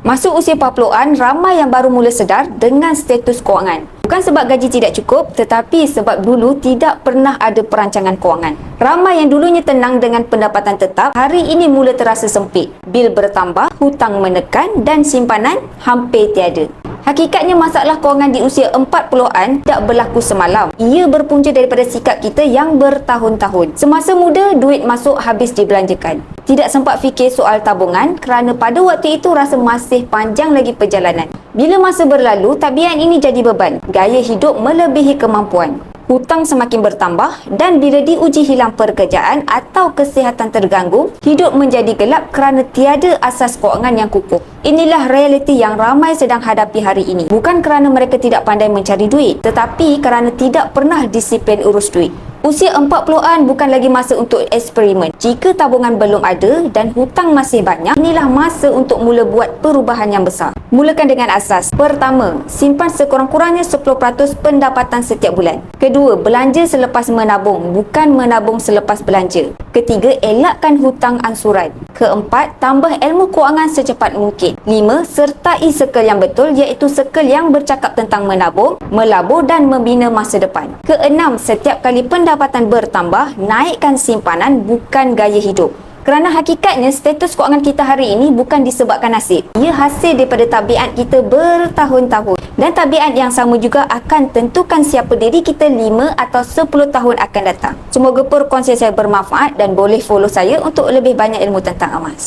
Masuk usia 40-an, ramai yang baru mula sedar dengan status kewangan. Bukan sebab gaji tidak cukup, tetapi sebab dulu tidak pernah ada perancangan kewangan. Ramai yang dulunya tenang dengan pendapatan tetap, hari ini mula terasa sempit. Bil bertambah, hutang menekan dan simpanan hampir tiada. Hakikatnya masalah kewangan di usia 40-an tak berlaku semalam. Ia berpunca daripada sikap kita yang bertahun-tahun. Semasa muda, duit masuk habis dibelanjakan. Tidak sempat fikir soal tabungan kerana pada waktu itu rasa masih panjang lagi perjalanan. Bila masa berlalu, tabiat ini jadi beban. Gaya hidup melebihi kemampuan. Hutang semakin bertambah dan bila diuji hilang pekerjaan atau kesihatan terganggu, hidup menjadi gelap kerana tiada asas kewangan yang kukuh. Inilah realiti yang ramai sedang hadapi hari ini. Bukan kerana mereka tidak pandai mencari duit, tetapi kerana tidak pernah disiplin urus duit. Usia 40-an bukan lagi masa untuk eksperimen. Jika tabungan belum ada dan hutang masih banyak, inilah masa untuk mula buat perubahan yang besar. Mulakan dengan asas. Pertama, simpan sekurang-kurangnya 10% pendapatan setiap bulan. Kedua, belanja selepas menabung, bukan menabung selepas belanja. Ketiga, elakkan hutang ansuran. Keempat, tambah ilmu kewangan secepat mungkin. 5, sertai circle yang betul iaitu circle yang bercakap tentang menabung, melabur dan membina masa depan. Keenam, setiap kali pendapatan bertambah, naikkan simpanan bukan gaya hidup. Kerana hakikatnya status kewangan kita hari ini bukan disebabkan nasib. Ia hasil daripada tabiat kita bertahun-tahun. Dan tabiat yang sama juga akan tentukan siapa diri kita 5 atau 10 tahun akan datang. Semoga perkongsian saya bermanfaat dan boleh follow saya untuk lebih banyak ilmu tentang emas.